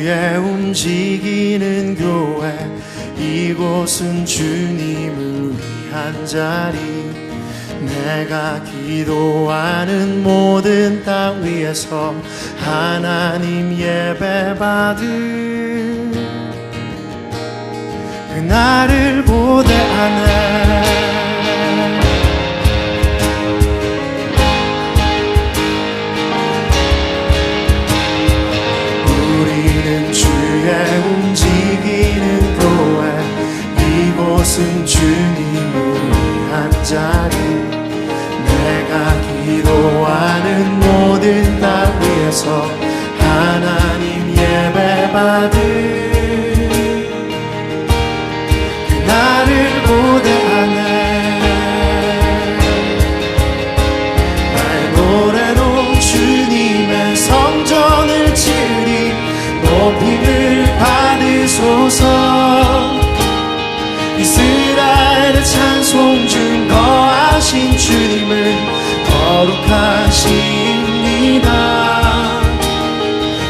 주의 움직이는 교회, 이곳은 주님을 위한 자리. 내가 기도하는 모든 땅 위에서 하나님 예배받을 그날을 고대하네. 우리는 주의 움직이는 교회, 이곳은 주님을 위한 자리. 내가 기도하는 모든 땅 위에서 하나님 예배받을 그날을 고대하네. 나의 노래로 주님의 성전을 지으리. 높임을 받으소서. 이스라엘의 찬송 중 거하신 주님을 거룩하십니다.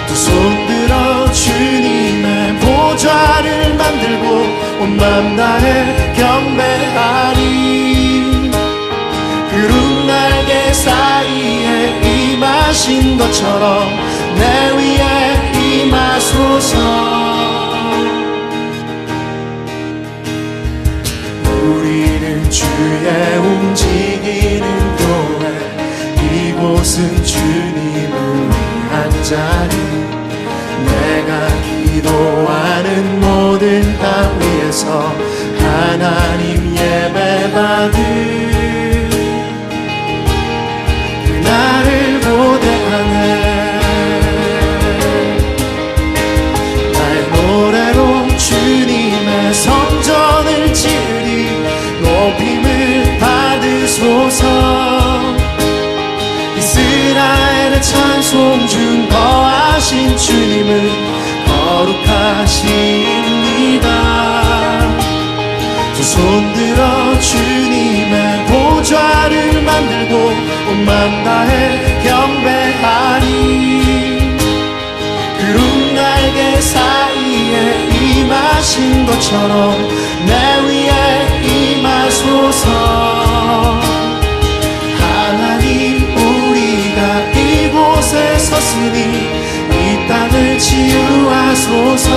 두 손 들어 주님의 보좌를 만들고 온 맘 다해 경배하리. 구름 날개 사이에 임하신 것처럼 내 위에 임하소서. 우리는 주의 움직이는 교회, 이곳은 주님을 위한 자리. 내가 기도하는 모든 땅 위에서 하나님 예배받을 그날을 고대하네. 나의 노래로 주님의 성전을 지으리. 높임을 받으소서. 이스라엘의 찬송 중 거하신 주님을 거룩하십니다. 두 손 들어 주님의 보좌를 만들고 온 맘 다해 경배하리. 구름 날개 사이에 임하신 것처럼 내 위에 임하소서. 하나님, 우리가 이곳에 섰으니 이 땅을 치유하소서.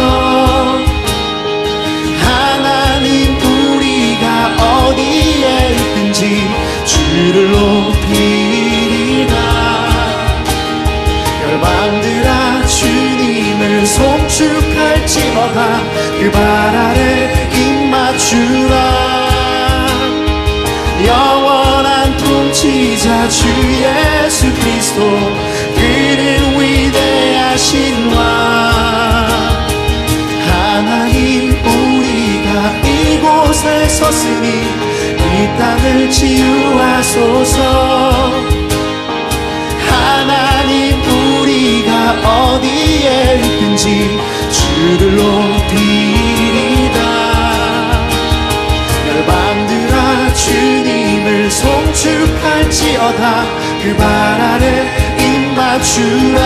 하나님, 우리가 어디에 있든지 주를 높이리라. 열방들아 주님을 송축할지어다. 그 발 아래 입맞추라. 영원한 통치자 주 예수 그리스도, 그는 위대하신 왕. 하나님, 우리가 이곳에 섰으니 이 땅을 치유하소서. 하나님, 우리가 어디에 있든지 주를 높이리다. 열방들아 주님을 송축할지어다. 그 발 아래 입맞추라.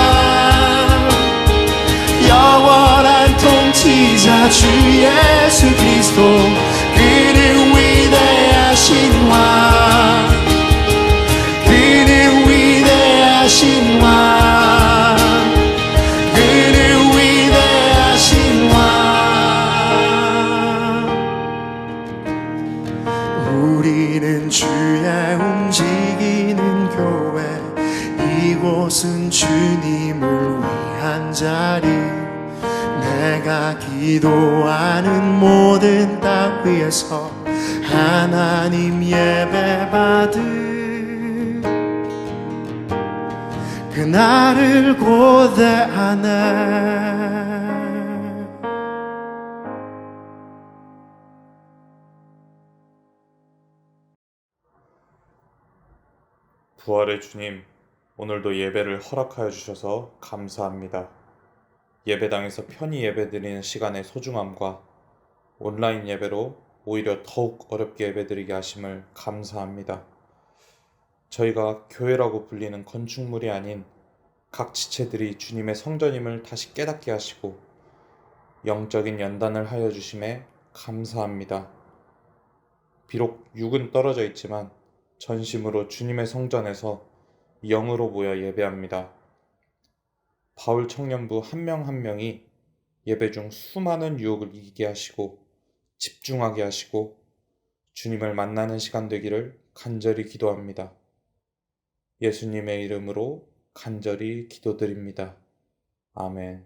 영원한 통치자 주 예수 그리스도, 그는 위대하신 왕. 그는 위대하신 왕. 그는 위대하신 왕. 우리는 주의 움직이는 교회, 이곳은 주님을 위한 자리. 내가 기도하는 모든 땅 위에서 하나님 예배받을 그날을 고대하네. 부활의 주님, 오늘도 예배를 허락하여 주셔서 감사합니다. 예배당에서 편히 예배드리는 시간의 소중함과 온라인 예배로 오히려 더욱 어렵게 예배드리게 하심을 감사합니다. 저희가 교회라고 불리는 건축물이 아닌 각 지체들이 주님의 성전임을 다시 깨닫게 하시고 영적인 연단을 하여 주심에 감사합니다. 비록 육은 떨어져 있지만 전심으로 주님의 성전에서 영으로 모여 예배합니다. 바울 청년부 한 명 한 명이 예배 중 수많은 유혹을 이기게 하시고 집중하게 하시고 주님을 만나는 시간 되기를 간절히 기도합니다. 예수님의 이름으로 간절히 기도드립니다. 아멘.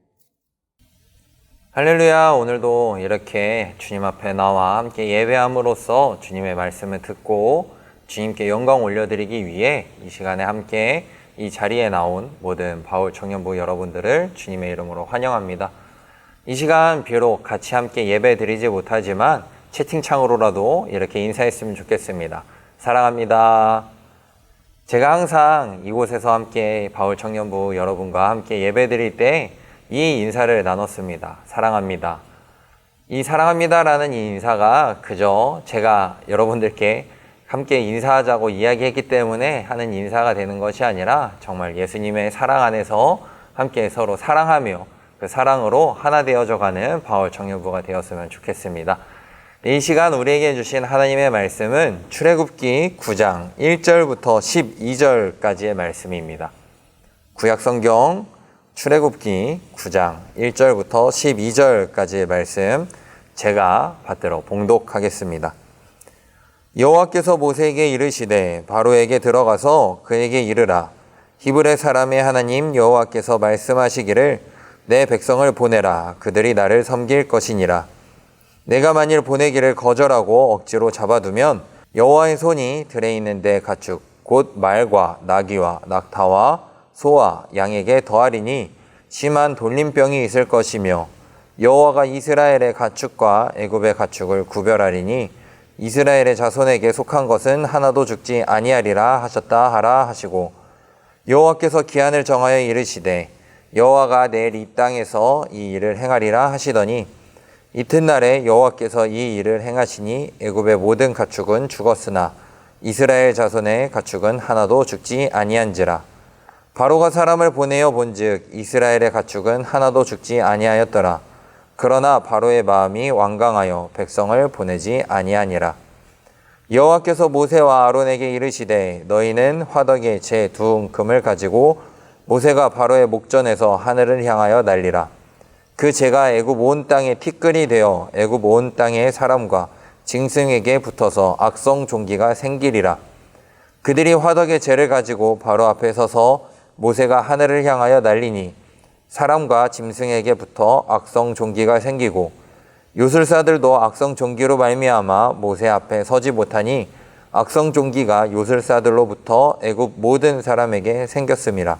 할렐루야. 오늘도 이렇게 주님 앞에 나와 함께 예배함으로써 주님의 말씀을 듣고 주님께 영광 올려드리기 위해 이 시간에 함께 이 자리에 나온 모든 바울 청년부 여러분들을 주님의 이름으로 환영합니다. 이 시간 비록 같이 함께 예배 드리지 못하지만 채팅창으로라도 이렇게 인사했으면 좋겠습니다. 사랑합니다. 제가 항상 이곳에서 함께 바울 청년부 여러분과 함께 예배 드릴 때 이 인사를 나눴습니다. 사랑합니다. 이 사랑합니다라는 이 인사가 그저 제가 여러분들께 함께 인사하자고 이야기했기 때문에 하는 인사가 되는 것이 아니라 정말 예수님의 사랑 안에서 함께 서로 사랑하며 그 사랑으로 하나 되어져 가는 바울 청년부가 되었으면 좋겠습니다. 이 시간 우리에게 주신 하나님의 말씀은 출애굽기 9장 1절부터 12절까지의 말씀입니다. 구약성경 출애굽기 9장 1절부터 12절까지의 말씀 제가 받들어 봉독하겠습니다. 여호와께서 모세에게 이르시되 바로에게 들어가서 그에게 이르라. 히브리 사람의 하나님 여호와께서 말씀하시기를 내 백성을 보내라. 그들이 나를 섬길 것이니라. 내가 만일 보내기를 거절하고 억지로 잡아두면 여호와의 손이 들에 있는 내 가축 곧 말과 나귀와 낙타와 소와 양에게 더하리니 심한 돌림병이 있을 것이며 여호와가 이스라엘의 가축과 애굽의 가축을 구별하리니 이스라엘의 자손에게 속한 것은 하나도 죽지 아니하리라 하셨다 하라 하시고 여호와께서 기한을 정하여 이르시되 여호와가 내일 이 땅에서 이 일을 행하리라 하시더니 이튿날에 여호와께서 이 일을 행하시니 애굽의 모든 가축은 죽었으나 이스라엘 자손의 가축은 하나도 죽지 아니한지라. 바로가 사람을 보내어 본즉 이스라엘의 가축은 하나도 죽지 아니하였더라. 그러나 바로의 마음이 완강하여 백성을 보내지 아니하니라. 여호와께서 모세와 아론에게 이르시되 너희는 화덕에 제 두 금을 가지고 모세가 바로의 목전에서 하늘을 향하여 날리라. 그 재가 애굽 온 땅에 티끌이 되어 애굽 온 땅의 사람과 짐승에게 붙어서 악성 종기가 생기리라. 그들이 화덕의 재를 가지고 바로 앞에 서서 모세가 하늘을 향하여 날리니 사람과 짐승에게 붙어 악성 종기가 생기고 요술사들도 악성 종기로 말미암아 모세 앞에 서지 못하니 악성 종기가 요술사들로부터 애굽 모든 사람에게 생겼음이라.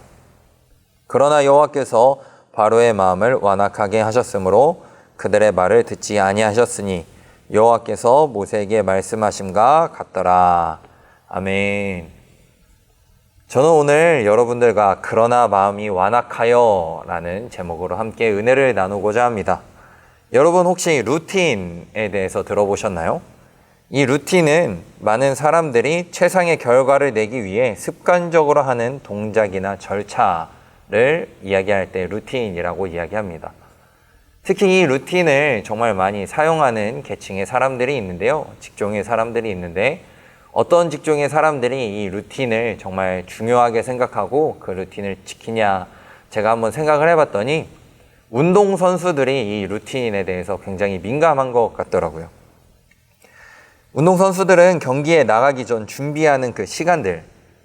그러나 여호와께서 바로의 마음을 완악하게 하셨으므로 그들의 말을 듣지 아니하셨으니 여호와께서 모세에게 말씀하심과 같더라. 아멘. 저는 오늘 여러분들과 그러나 마음이 완악하여 라는 제목으로 함께 은혜를 나누고자 합니다. 여러분 혹시 루틴에 대해서 들어보셨나요? 이 루틴은 많은 사람들이 최상의 결과를 내기 위해 습관적으로 하는 동작이나 절차를 이야기할 때 루틴이라고 이야기합니다. 특히 이 루틴을 정말 많이 사용하는 계층의 사람들이 있는데요. 직종의 사람들이 있는데 어떤 직종의 사람들이 이 루틴을 정말 중요하게 생각하고 그 루틴을 지키냐 제가 한번 생각을 해봤더니 운동선수들이 이 루틴에 대해서 굉장히 민감한 것 같더라고요. 운동선수들은 경기에 나가기 전 준비하는 그 시간들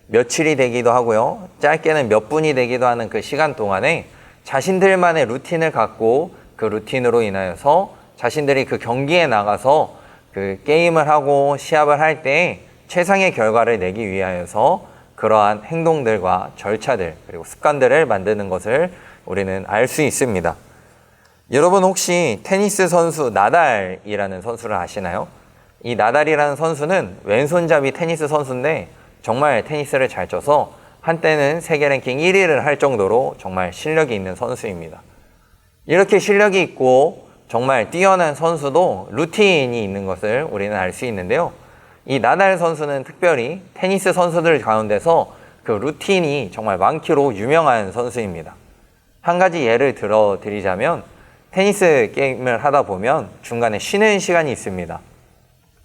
며칠이 되기도 하고요. 짧게는 몇 분이 되기도 하는 그 시간 동안에 자신들만의 루틴을 갖고 그 루틴으로 인하여서 자신들이 그 경기에 나가서 그 게임을 하고 시합을 할 때 최상의 결과를 내기 위하여서 그러한 행동들과 절차들 그리고 습관들을 만드는 것을 우리는 알 수 있습니다. 여러분 혹시 테니스 선수 나달이라는 선수를 아시나요? 이 나달이라는 선수는 왼손잡이 테니스 선수인데 정말 테니스를 잘 쳐서 한때는 세계 랭킹 1위를 할 정도로 정말 실력이 있는 선수입니다. 이렇게 실력이 있고 정말 뛰어난 선수도 루틴이 있는 것을 우리는 알 수 있는데요. 이 나달 선수는 특별히 테니스 선수들 가운데서 그 루틴이 정말 많기로 유명한 선수입니다. 한 가지 예를 들어 드리자면 테니스 게임을 하다 보면 중간에 쉬는 시간이 있습니다.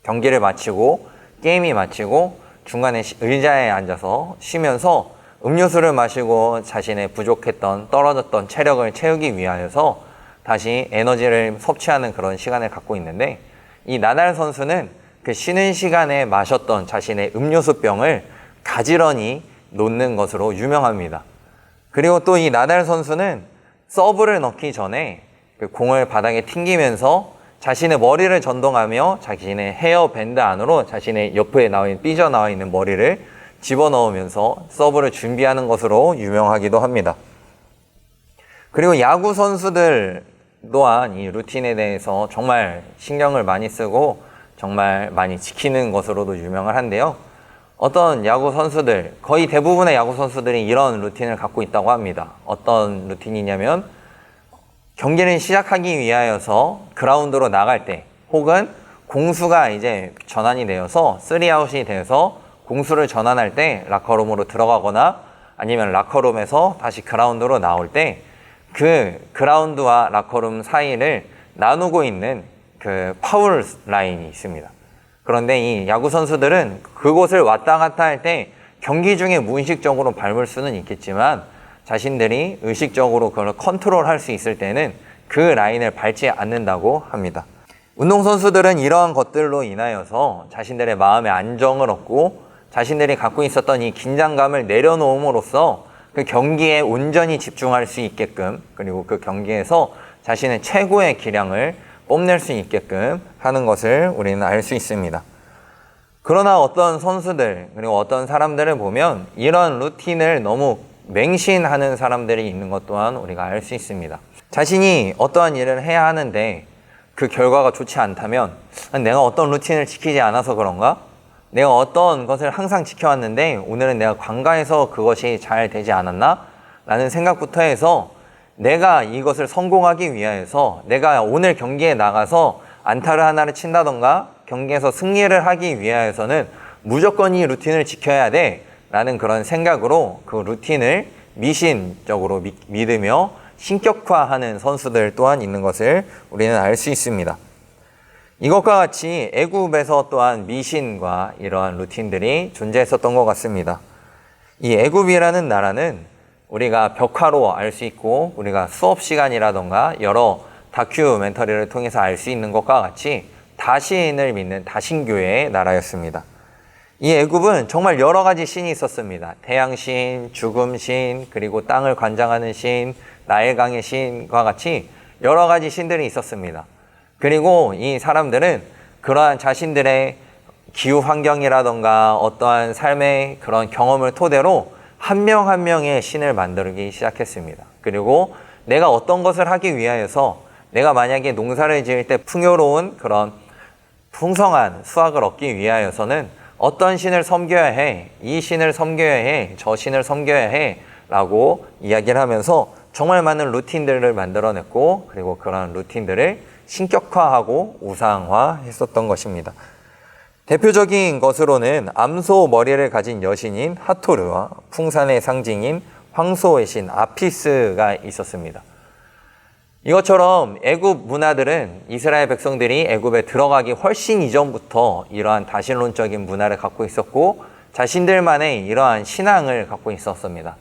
경기를 마치고 게임이 마치고 중간에 의자에 앉아서 쉬면서 음료수를 마시고 자신의 부족했던 떨어졌던 체력을 채우기 위하여서 다시 에너지를 섭취하는 그런 시간을 갖고 있는데, 이 나달 선수는 그 쉬는 시간에 마셨던 자신의 음료수병을 가지런히 놓는 것으로 유명합니다. 그리고 또 이 나달 선수는 서브를 넣기 전에 그 공을 바닥에 튕기면서 자신의 머리를 전동하며 자신의 헤어밴드 안으로 자신의 옆에 삐져나와 있는 머리를 집어넣으면서 서브를 준비하는 것으로 유명하기도 합니다. 그리고 야구 선수들 또한 이 루틴에 대해서 정말 신경을 많이 쓰고 정말 많이 지키는 것으로도 유명을 한데요. 어떤 야구 선수들, 거의 대부분의 야구 선수들이 이런 루틴을 갖고 있다고 합니다. 어떤 루틴이냐면 경기를 시작하기 위하여서 그라운드로 나갈 때, 혹은 공수가 이제 전환이 되어서 3아웃이 되어서 공수를 전환할 때 라커룸으로 들어가거나 아니면 라커룸에서 다시 그라운드로 나올 때 그 그라운드와 라커룸 사이를 나누고 있는 그 파울 라인이 있습니다. 그런데 이 야구 선수들은 그곳을 왔다 갔다 할 때 경기 중에 무의식적으로 밟을 수는 있겠지만 자신들이 의식적으로 그걸 컨트롤할 수 있을 때는 그 라인을 밟지 않는다고 합니다. 운동선수들은 이러한 것들로 인하여서 자신들의 마음의 안정을 얻고 자신들이 갖고 있었던 이 긴장감을 내려놓음으로써 그 경기에 온전히 집중할 수 있게끔, 그리고 그 경기에서 자신의 최고의 기량을 뽐낼 수 있게끔 하는 것을 우리는 알 수 있습니다. 그러나 어떤 선수들, 그리고 어떤 사람들을 보면 이런 루틴을 너무 맹신하는 사람들이 있는 것 또한 우리가 알 수 있습니다. 자신이 어떠한 일을 해야 하는데 그 결과가 좋지 않다면 내가 어떤 루틴을 지키지 않아서 그런가? 내가 어떤 것을 항상 지켜왔는데 오늘은 내가 관가해서 그것이 잘 되지 않았나? 라는 생각부터 해서 내가 이것을 성공하기 위하여서 내가 오늘 경기에 나가서 안타를 하나를 친다던가 경기에서 승리를 하기 위하여서는 무조건 이 루틴을 지켜야 돼 라는 그런 생각으로 그 루틴을 미신적으로 믿으며 신격화하는 선수들 또한 있는 것을 우리는 알 수 있습니다. 이것과 같이 애굽에서 또한 미신과 이러한 루틴들이 존재했었던 것 같습니다. 이 애굽이라는 나라는 우리가 벽화로 알 수 있고 우리가 수업 시간이라던가 여러 다큐멘터리를 통해서 알 수 있는 것과 같이 다신을 믿는 다신교회의 나라였습니다. 이 애굽은 정말 여러 가지 신이 있었습니다. 태양신, 죽음신, 그리고 땅을 관장하는 신, 나일강의 신과 같이 여러 가지 신들이 있었습니다. 그리고 이 사람들은 그러한 자신들의 기후 환경이라던가 어떠한 삶의 그런 경험을 토대로 한 명 한 명의 신을 만들기 시작했습니다. 그리고 내가 어떤 것을 하기 위하여서 내가 만약에 농사를 지을 때 풍요로운 그런 풍성한 수확을 얻기 위하여서는 어떤 신을 섬겨야 해, 이 신을 섬겨야 해, 저 신을 섬겨야 해 라고 이야기를 하면서 정말 많은 루틴들을 만들어냈고 그리고 그런 루틴들을 신격화하고 우상화했었던 것입니다. 대표적인 것으로는 암소 머리를 가진 여신인 하토르와 풍산의 상징인 황소의 신 아피스가 있었습니다. 이것처럼 애굽 문화들은 이스라엘 백성들이 애굽에 들어가기 훨씬 이전부터 이러한 다신론적인 문화를 갖고 있었고 자신들만의 이러한 신앙을 갖고 있었습니다.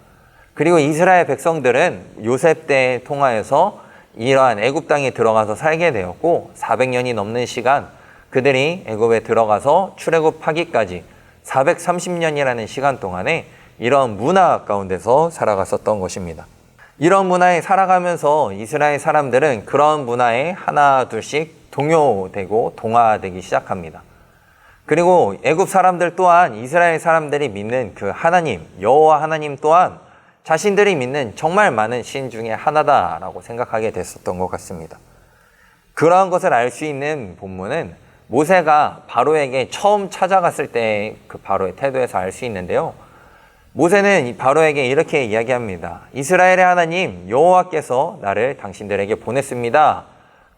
그리고 이스라엘 백성들은 요셉 때 통하여서 이러한 애굽 땅에 들어가서 살게 되었고 400년이 넘는 시간 그들이 애굽에 들어가서 출애굽하기까지 430년이라는 시간 동안에 이런 문화 가운데서 살아갔었던 것입니다. 이런 문화에 살아가면서 이스라엘 사람들은 그런 문화에 하나 둘씩 동요되고 동화되기 시작합니다. 그리고 애굽 사람들 또한 이스라엘 사람들이 믿는 그 하나님, 여호와 하나님 또한 자신들이 믿는 정말 많은 신 중에 하나다라고 생각하게 됐었던 것 같습니다. 그러한 것을 알 수 있는 본문은 모세가 바로에게 처음 찾아갔을 때 그 바로의 태도에서 알 수 있는데요. 모세는 바로에게 이렇게 이야기합니다. 이스라엘의 하나님 여호와께서 나를 당신들에게 보냈습니다.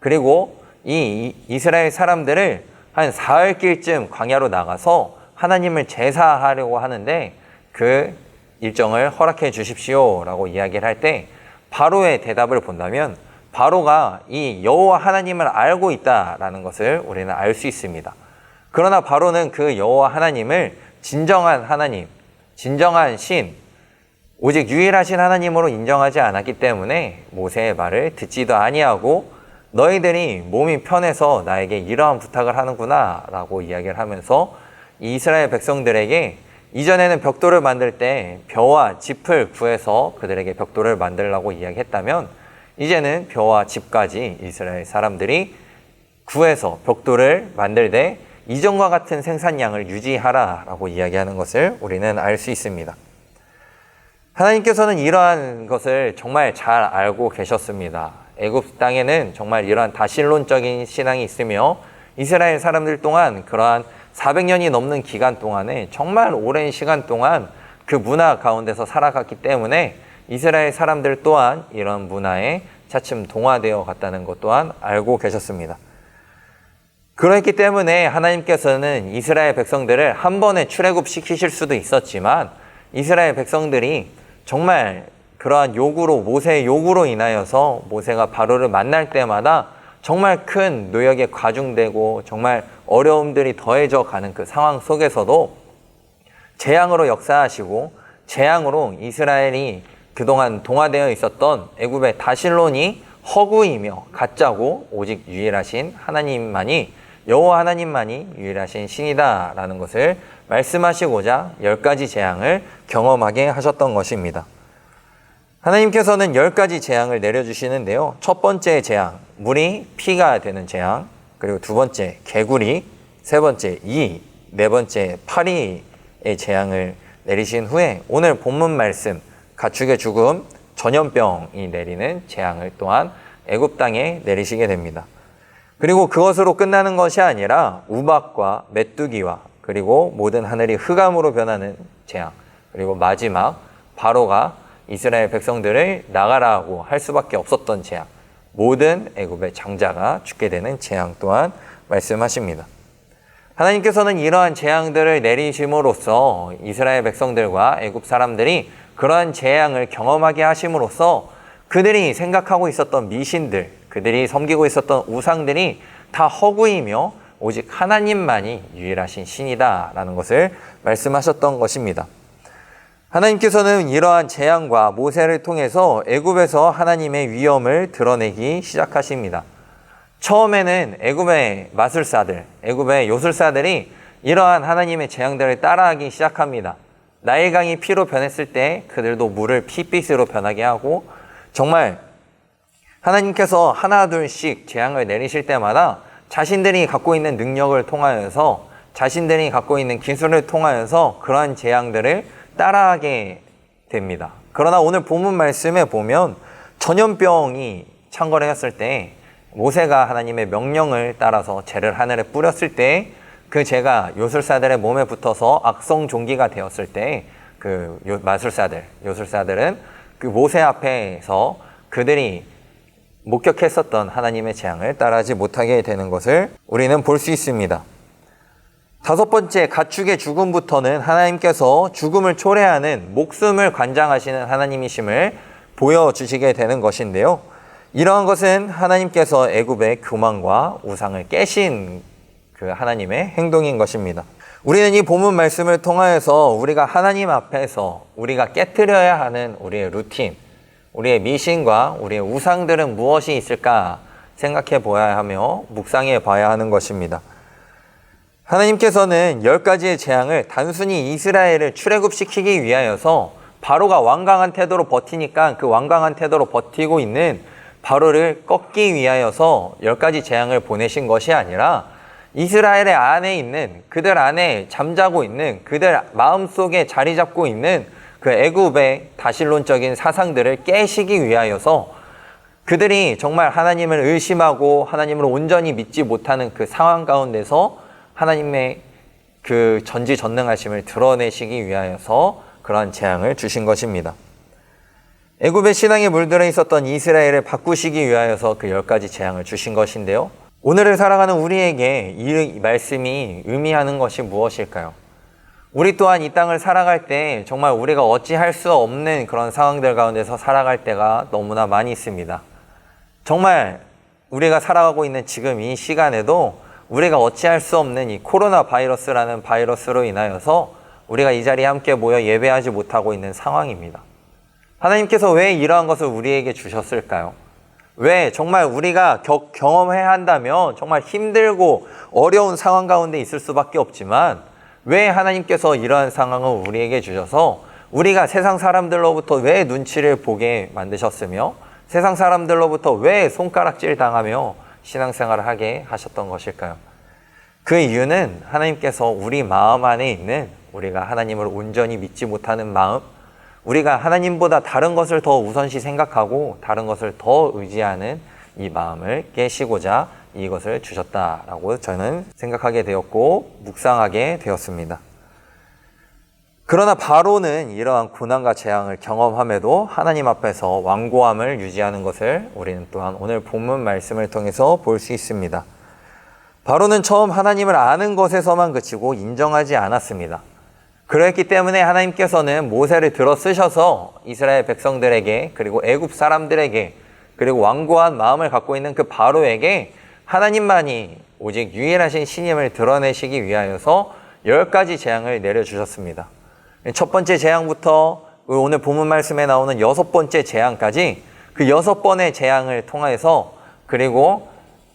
그리고 이 이스라엘 사람들을 한 사흘길쯤 광야로 나가서 하나님을 제사하려고 하는데 그 일정을 허락해 주십시오 라고 이야기를 할 때 바로의 대답을 본다면 바로가 이 여호와 하나님을 알고 있다라는 것을 우리는 알 수 있습니다. 그러나 바로는 그 여호와 하나님을 진정한 하나님, 진정한 신, 오직 유일하신 하나님으로 인정하지 않았기 때문에 모세의 말을 듣지도 아니하고 너희들이 몸이 편해서 나에게 이러한 부탁을 하는구나 라고 이야기를 하면서 이스라엘 백성들에게 이전에는 벽돌을 만들 때 벼와 짚을 구해서 그들에게 벽돌을 만들라고 이야기했다면 이제는 벼와 짚까지 이스라엘 사람들이 구해서 벽돌을 만들되 이전과 같은 생산량을 유지하라 라고 이야기하는 것을 우리는 알 수 있습니다. 하나님께서는 이러한 것을 정말 잘 알고 계셨습니다. 애굽 땅에는 정말 이러한 다신론적인 신앙이 있으며 이스라엘 사람들 동안 그러한 400년이 넘는 기간 동안에 정말 오랜 시간 동안 그 문화 가운데서 살아갔기 때문에 이스라엘 사람들 또한 이런 문화에 차츰 동화되어 갔다는 것 또한 알고 계셨습니다. 그렇기 때문에 하나님께서는 이스라엘 백성들을 한 번에 출애굽시키실 수도 있었지만 이스라엘 백성들이 정말 그러한 요구로, 모세의 요구로 인하여서 모세가 바로를 만날 때마다 정말 큰 노역에 과중되고 정말 어려움들이 더해져 가는 그 상황 속에서도 재앙으로 역사하시고 재앙으로 이스라엘이 그동안 동화되어 있었던 애굽의 다신론이 허구이며 가짜고 오직 유일하신 하나님만이 여호와 하나님만이 유일하신 신이다라는 것을 말씀하시고자 10가지 재앙을 경험하게 하셨던 것입니다. 하나님께서는 10가지 재앙을 내려주시는데요. 첫 번째 재앙, 물이 피가 되는 재앙, 그리고 두 번째 개구리, 세 번째 이, 네 번째 파리의 재앙을 내리신 후에 오늘 본문 말씀 가축의 죽음, 전염병이 내리는 재앙을 또한 애굽 땅에 내리시게 됩니다. 그리고 그것으로 끝나는 것이 아니라 우박과 메뚜기와 그리고 모든 하늘이 흑암으로 변하는 재앙, 그리고 마지막 바로가 이스라엘 백성들을 나가라고 할 수밖에 없었던 재앙, 모든 애굽의 장자가 죽게 되는 재앙 또한 말씀하십니다. 하나님께서는 이러한 재앙들을 내리심으로써 이스라엘 백성들과 애굽 사람들이 그러한 재앙을 경험하게 하심으로써 그들이 생각하고 있었던 미신들, 그들이 섬기고 있었던 우상들이 다 허구이며 오직 하나님만이 유일하신 신이다라는 것을 말씀하셨던 것입니다. 하나님께서는 이러한 재앙과 모세를 통해서 애굽에서 하나님의 위엄을 드러내기 시작하십니다. 처음에는 애굽의 마술사들, 애굽의 요술사들이 이러한 하나님의 재앙들을 따라하기 시작합니다. 나일강이 피로 변했을 때 그들도 물을 피빛으로 변하게 하고 정말 하나님께서 하나 둘씩 재앙을 내리실 때마다 자신들이 갖고 있는 능력을 통하여서 자신들이 갖고 있는 기술을 통하여서 그러한 재앙들을 따라하게 됩니다. 그러나 오늘 본문 말씀에 보면 전염병이 창궐하였을 때 모세가 하나님의 명령을 따라서 재를 하늘에 뿌렸을 때 그 재가 요술사들의 몸에 붙어서 악성종기가 되었을 때 그 마술사들, 요술사들은 그 모세 앞에서 그들이 목격했었던 하나님의 재앙을 따라하지 못하게 되는 것을 우리는 볼 수 있습니다. 다섯 번째, 가축의 죽음부터는 하나님께서 죽음을 초래하는 목숨을 관장하시는 하나님이심을 보여주시게 되는 것인데요. 이러한 것은 하나님께서 애굽의 교만과 우상을 깨신 그 하나님의 행동인 것입니다. 우리는 이 본문 말씀을 통하여서 우리가 하나님 앞에서 우리가 깨트려야 하는 우리의 루틴, 우리의 미신과 우리의 우상들은 무엇이 있을까 생각해 보아야 하며 묵상해 봐야 하는 것입니다. 하나님께서는 10가지의 재앙을 단순히 이스라엘을 출애굽시키기 위하여서 바로가 완강한 태도로 버티니까 그 완강한 태도로 버티고 있는 바로를 꺾기 위하여서 10가지 재앙을 보내신 것이 아니라 이스라엘의 안에 있는, 그들 안에 잠자고 있는, 그들 마음속에 자리 잡고 있는 그 애굽의 다신론적인 사상들을 깨시기 위하여서 그들이 정말 하나님을 의심하고 하나님을 온전히 믿지 못하는 그 상황 가운데서 하나님의 그 전지전능하심을 드러내시기 위하여서 그러한 재앙을 주신 것입니다. 애굽의 신앙에 물들어 있었던 이스라엘을 바꾸시기 위하여서 그 10가지 재앙을 주신 것인데요. 오늘을 살아가는 우리에게 이 말씀이 의미하는 것이 무엇일까요? 우리 또한 이 땅을 살아갈 때 정말 우리가 어찌할 수 없는 그런 상황들 가운데서 살아갈 때가 너무나 많이 있습니다. 정말 우리가 살아가고 있는 지금 이 시간에도 우리가 어찌할 수 없는 이 코로나 바이러스라는 바이러스로 인하여서 우리가 이 자리에 함께 모여 예배하지 못하고 있는 상황입니다. 하나님께서 왜 이러한 것을 우리에게 주셨을까요? 왜 정말 우리가 경험해야 한다면 정말 힘들고 어려운 상황 가운데 있을 수밖에 없지만 왜 하나님께서 이러한 상황을 우리에게 주셔서 우리가 세상 사람들로부터 왜 눈치를 보게 만드셨으며 세상 사람들로부터 왜 손가락질 당하며 신앙생활을 하게 하셨던 것일까요? 그 이유는 하나님께서 우리 마음 안에 있는 우리가 하나님을 온전히 믿지 못하는 마음, 우리가 하나님보다 다른 것을 더 우선시 생각하고 다른 것을 더 의지하는 이 마음을 깨시고자 이것을 주셨다라고 저는 생각하게 되었고 묵상하게 되었습니다. 그러나 바로는 이러한 고난과 재앙을 경험함에도 하나님 앞에서 완고함을 유지하는 것을 우리는 또한 오늘 본문 말씀을 통해서 볼 수 있습니다. 바로는 처음 하나님을 아는 것에서만 그치고 인정하지 않았습니다. 그랬기 때문에 하나님께서는 모세를 들어 쓰셔서 이스라엘 백성들에게 그리고 애굽 사람들에게 그리고 완고한 마음을 갖고 있는 그 바로에게 하나님만이 오직 유일하신 신임을 드러내시기 위하여서 10가지 재앙을 내려주셨습니다. 첫 번째 재앙부터 오늘 본문 말씀에 나오는 6번째 재앙까지 그 6번의 재앙을 통해서 그리고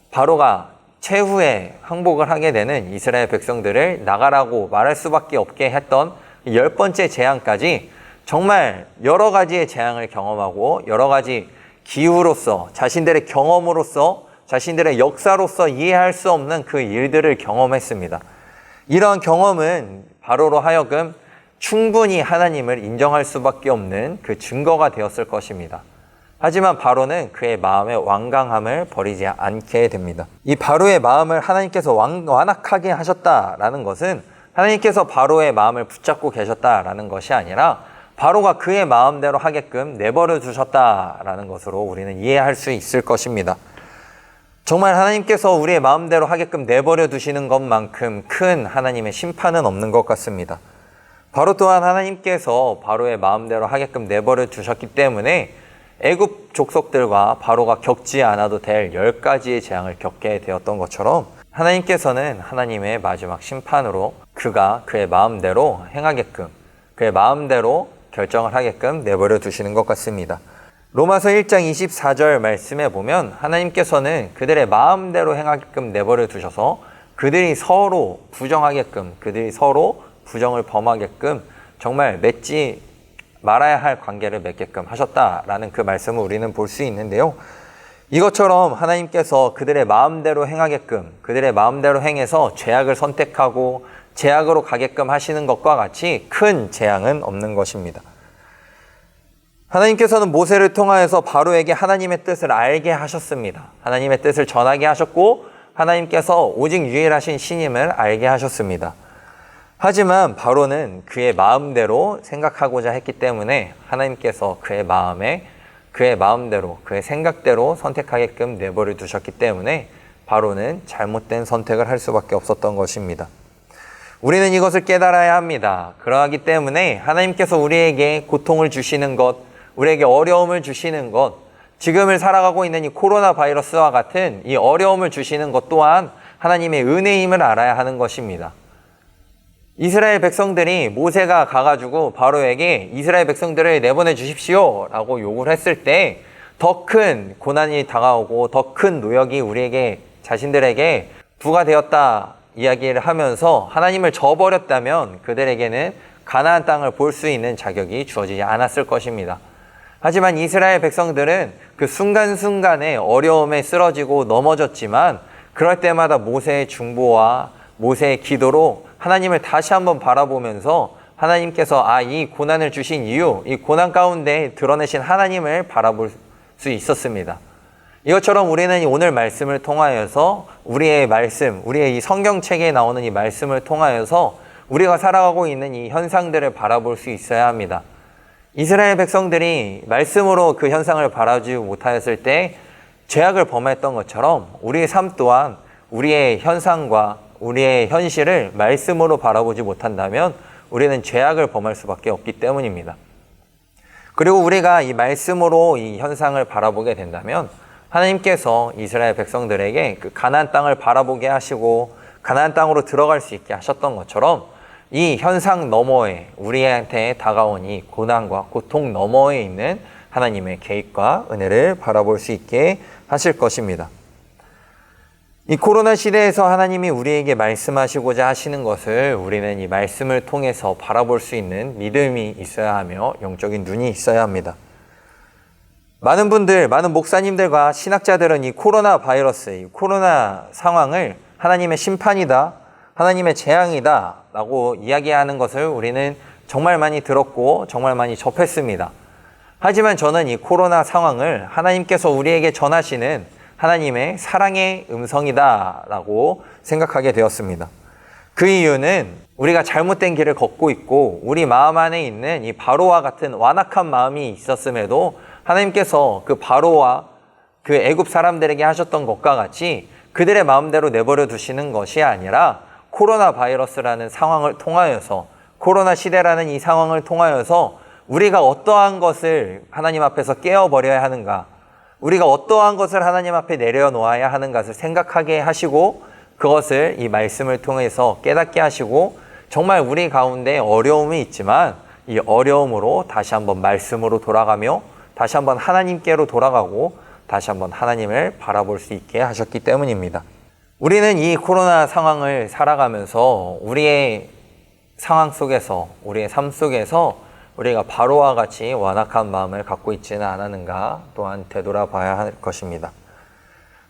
바로가 최후에 항복을 하게 되는 이스라엘 백성들을 나가라고 말할 수밖에 없게 했던 10번째 재앙까지 정말 여러 가지의 재앙을 경험하고 여러 가지 기후로서 자신들의 경험으로서 자신들의 역사로서 이해할 수 없는 그 일들을 경험했습니다. 이러한 경험은 바로로 하여금 충분히 하나님을 인정할 수밖에 없는 그 증거가 되었을 것입니다. 하지만 바로는 그의 마음의 완강함을 버리지 않게 됩니다. 이 바로의 마음을 하나님께서 완악하게 하셨다라는 것은 하나님께서 바로의 마음을 붙잡고 계셨다라는 것이 아니라 바로가 그의 마음대로 하게끔 내버려 두셨다라는 것으로 우리는 이해할 수 있을 것입니다. 정말 하나님께서 우리의 마음대로 하게끔 내버려 두시는 것만큼 큰 하나님의 심판은 없는 것 같습니다. 바로 또한 하나님께서 바로의 마음대로 하게끔 내버려 두셨기 때문에 애굽 족속들과 바로가 겪지 않아도 될 10가지의 재앙을 겪게 되었던 것처럼 하나님께서는 하나님의 마지막 심판으로 그가 그의 마음대로 행하게끔 그의 마음대로 결정을 하게끔 내버려 두시는 것 같습니다. 로마서 1장 24절 말씀에 보면 하나님께서는 그들의 마음대로 행하게끔 내버려 두셔서 그들이 서로 부정하게끔 그들이 서로 부정을 범하게끔 정말 맺지 말아야 할 관계를 맺게끔 하셨다라는 그 말씀을 우리는 볼 수 있는데요. 이것처럼 하나님께서 그들의 마음대로 행하게끔 그들의 마음대로 행해서 죄악을 선택하고 죄악으로 가게끔 하시는 것과 같이 큰 재앙은 없는 것입니다. 하나님께서는 모세를 통하여서 바로에게 하나님의 뜻을 알게 하셨습니다. 하나님의 뜻을 전하게 하셨고 하나님께서 오직 유일하신 신임을 알게 하셨습니다. 하지만 바로는 그의 마음대로 생각하고자 했기 때문에 하나님께서 그의 마음대로 그의 생각대로 선택하게끔 내버려 두셨기 때문에 바로는 잘못된 선택을 할 수밖에 없었던 것입니다. 우리는 이것을 깨달아야 합니다. 그러하기 때문에 하나님께서 우리에게 고통을 주시는 것, 우리에게 어려움을 주시는 것, 지금을 살아가고 있는 이 코로나 바이러스와 같은 이 어려움을 주시는 것 또한 하나님의 은혜임을 알아야 하는 것입니다. 이스라엘 백성들이 모세가 가가지고 바로에게 이스라엘 백성들을 내보내 주십시오 라고 요구를 했을 때 더 큰 고난이 다가오고 더 큰 노역이 우리에게 자신들에게 부과되었다 이야기를 하면서 하나님을 저버렸다면 그들에게는 가나안 땅을 볼 수 있는 자격이 주어지지 않았을 것입니다. 하지만 이스라엘 백성들은 그 순간순간에 어려움에 쓰러지고 넘어졌지만 그럴 때마다 모세의 중보와 모세의 기도로 하나님을 다시 한번 바라보면서 하나님께서 이 고난을 주신 이유, 이 고난 가운데 드러내신 하나님을 바라볼 수 있었습니다. 이것처럼 우리는 오늘 말씀을 통하여서 우리의 이 성경책에 나오는 이 말씀을 통하여서 우리가 살아가고 있는 이 현상들을 바라볼 수 있어야 합니다. 이스라엘 백성들이 말씀으로 그 현상을 바라보지 못하였을 때 죄악을 범했던 것처럼 우리의 삶 또한 우리의 현상과 우리의 현실을 말씀으로 바라보지 못한다면 우리는 죄악을 범할 수밖에 없기 때문입니다. 그리고 우리가 이 말씀으로 이 현상을 바라보게 된다면 하나님께서 이스라엘 백성들에게 그 가나안 땅을 바라보게 하시고 가나안 땅으로 들어갈 수 있게 하셨던 것처럼 이 현상 너머에 우리한테 다가온 이 고난과 고통 너머에 있는 하나님의 계획과 은혜를 바라볼 수 있게 하실 것입니다. 이 코로나 시대에서 하나님이 우리에게 말씀하시고자 하시는 것을 우리는 이 말씀을 통해서 바라볼 수 있는 믿음이 있어야 하며 영적인 눈이 있어야 합니다. 많은 분들, 많은 목사님들과 신학자들은 이 코로나 바이러스, 이 코로나 상황을 하나님의 심판이다, 하나님의 재앙이다 라고 이야기하는 것을 우리는 정말 많이 들었고 정말 많이 접했습니다. 하지만 저는 이 코로나 상황을 하나님께서 우리에게 전하시는 하나님의 사랑의 음성이다 라고 생각하게 되었습니다. 그 이유는 우리가 잘못된 길을 걷고 있고 우리 마음 안에 있는 이 바로와 같은 완악한 마음이 있었음에도 하나님께서 그 바로와 그 애굽 사람들에게 하셨던 것과 같이 그들의 마음대로 내버려 두시는 것이 아니라 코로나 바이러스라는 상황을 통하여서, 코로나 시대라는 이 상황을 통하여서 우리가 어떠한 것을 하나님 앞에서 깨어버려야 하는가, 우리가 어떠한 것을 하나님 앞에 내려놓아야 하는 것을 생각하게 하시고 그것을 이 말씀을 통해서 깨닫게 하시고 정말 우리 가운데 어려움이 있지만 이 어려움으로 다시 한번 말씀으로 돌아가며 다시 한번 하나님께로 돌아가고 다시 한번 하나님을 바라볼 수 있게 하셨기 때문입니다. 우리는 이 코로나 상황을 살아가면서 우리의 상황 속에서, 우리의 삶 속에서 우리가 바로와 같이 완악한 마음을 갖고 있지는 않았는가 또한 되돌아봐야 할 것입니다.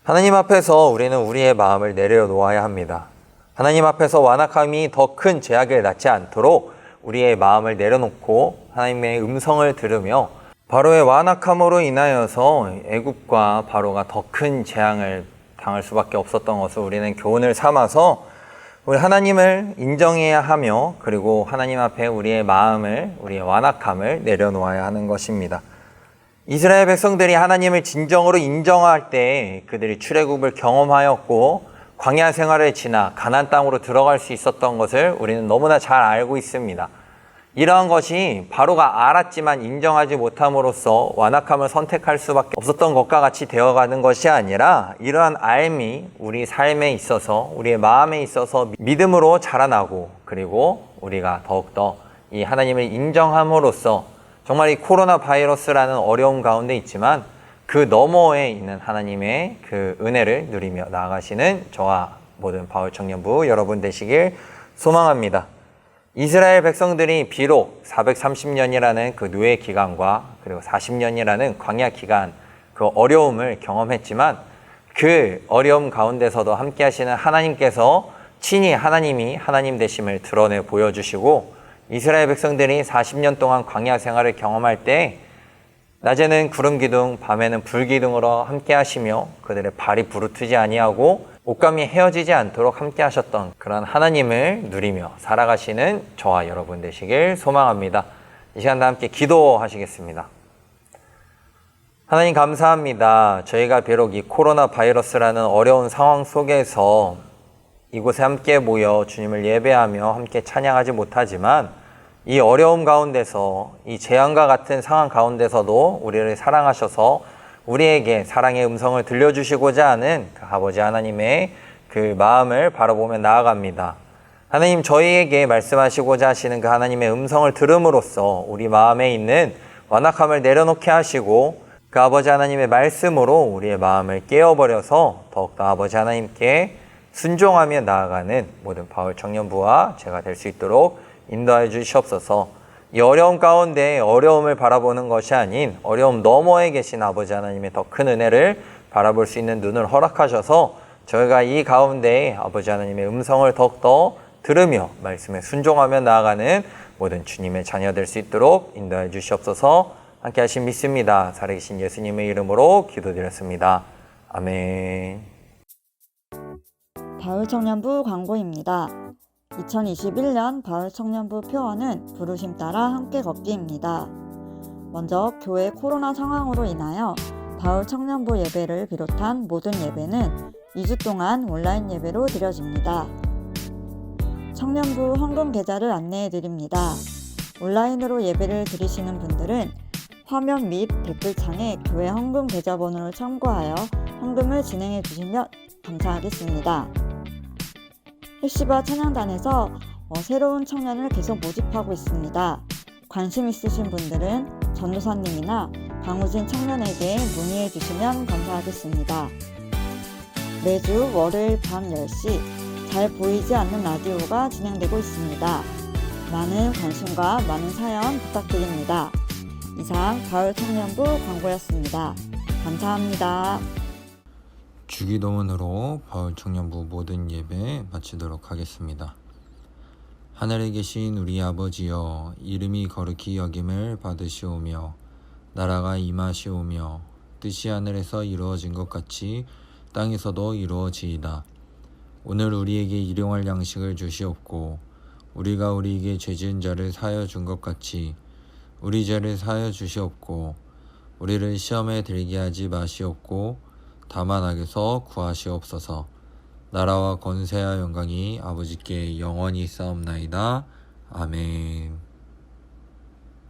하나님 앞에서 우리는 우리의 마음을 내려놓아야 합니다. 하나님 앞에서 완악함이 더 큰 죄악을 낳지 않도록 우리의 마음을 내려놓고 하나님의 음성을 들으며 바로의 완악함으로 인하여서 애굽과 바로가 더 큰 재앙을 당할 수밖에 없었던 것을 우리는 교훈을 삼아서 우리 하나님을 인정해야 하며 그리고 하나님 앞에 우리의 마음을, 우리의 완악함을 내려놓아야 하는 것입니다. 이스라엘 백성들이 하나님을 진정으로 인정할 때 그들이 출애굽을 경험하였고 광야 생활을 지나 가나안 땅으로 들어갈 수 있었던 것을 우리는 너무나 잘 알고 있습니다. 이러한 것이 바로가 알았지만 인정하지 못함으로써 완악함을 선택할 수밖에 없었던 것과 같이 되어가는 것이 아니라 이러한 알미 우리 삶에 있어서 우리의 마음에 있어서 믿음으로 자라나고 그리고 우리가 더욱더 이 하나님을 인정함으로써 정말 이 코로나 바이러스라는 어려움 가운데 있지만 그 너머에 있는 하나님의 그 은혜를 누리며 나아가시는 저와 모든 바울 청년부 여러분 되시길 소망합니다. 이스라엘 백성들이 비록 430년이라는 그 노예 기간과 그리고 40년이라는 광야 기간 그 어려움을 경험했지만 그 어려움 가운데서도 함께 하시는 하나님께서 친히 하나님이 하나님 되심을 드러내 보여주시고 이스라엘 백성들이 40년 동안 광야 생활을 경험할 때 낮에는 구름 기둥, 밤에는 불 기둥으로 함께 하시며 그들의 발이 부르트지 아니하고 옷감이 헤어지지 않도록 함께 하셨던 그런 하나님을 누리며 살아가시는 저와 여러분 되시길 소망합니다. 이 시간 다 함께 기도하시겠습니다. 하나님 감사합니다. 저희가 비록 이 코로나 바이러스라는 어려운 상황 속에서 이곳에 함께 모여 주님을 예배하며 함께 찬양하지 못하지만 이 어려움 가운데서 이 재앙과 같은 상황 가운데서도 우리를 사랑하셔서 우리에게 사랑의 음성을 들려주시고자 하는 그 아버지 하나님의 그 마음을 바라보며 나아갑니다. 하나님 저희에게 말씀하시고자 하시는 그 하나님의 음성을 들음으로써 우리 마음에 있는 완악함을 내려놓게 하시고 그 아버지 하나님의 말씀으로 우리의 마음을 깨어버려서 더욱더 아버지 하나님께 순종하며 나아가는 모든 바울 청년부와 제가 될 수 있도록 인도하여 주시옵소서. 이 어려움 가운데 어려움을 바라보는 것이 아닌 어려움 너머에 계신 아버지 하나님의 더 큰 은혜를 바라볼 수 있는 눈을 허락하셔서 저희가 이 가운데 아버지 하나님의 음성을 더욱더 들으며 말씀에 순종하며 나아가는 모든 주님의 자녀 될 수 있도록 인도해 주시옵소서. 함께 하신 믿습니다. 살아계신 예수님의 이름으로 기도드렸습니다. 아멘. 바울 청년부 광고입니다. 2021년 바울 청년부 표어는 부르심 따라 함께 걷기입니다. 먼저 교회 코로나 상황으로 인하여 바울 청년부 예배를 비롯한 모든 예배는 2주 동안 온라인 예배로 드려집니다. 청년부 헌금 계좌를 안내해 드립니다. 온라인으로 예배를 드리시는 분들은 화면 및 댓글창에 교회 헌금 계좌번호를 참고하여 헌금을 진행해 주시면 감사하겠습니다. 헬시바 찬양단에서 새로운 청년을 계속 모집하고 있습니다. 관심 있으신 분들은 전도사님이나 강우진 청년에게 문의해 주시면 감사하겠습니다. 매주 월요일 밤 10시 잘 보이지 않는 라디오가 진행되고 있습니다. 많은 관심과 많은 사연 부탁드립니다. 이상 바울청년부 광고였습니다. 감사합니다. 주기도문으로 바울청년부 모든 예배 마치도록 하겠습니다. 하늘에 계신 우리 아버지여, 이름이 거룩히 여김을 받으시오며 나라가 임하시오며 뜻이 하늘에서 이루어진 것 같이 땅에서도 이루어지이다. 오늘 우리에게 일용할 양식을 주시옵고 우리가 우리에게 죄지은 자를 사하여 준 것 같이 우리 죄를 사하여 주시옵고 우리를 시험에 들게 하지 마시옵고 다만 악에서 구하시옵소서. 나라와 권세와 영광이 아버지께 영원히 있사옵나이다. 아멘.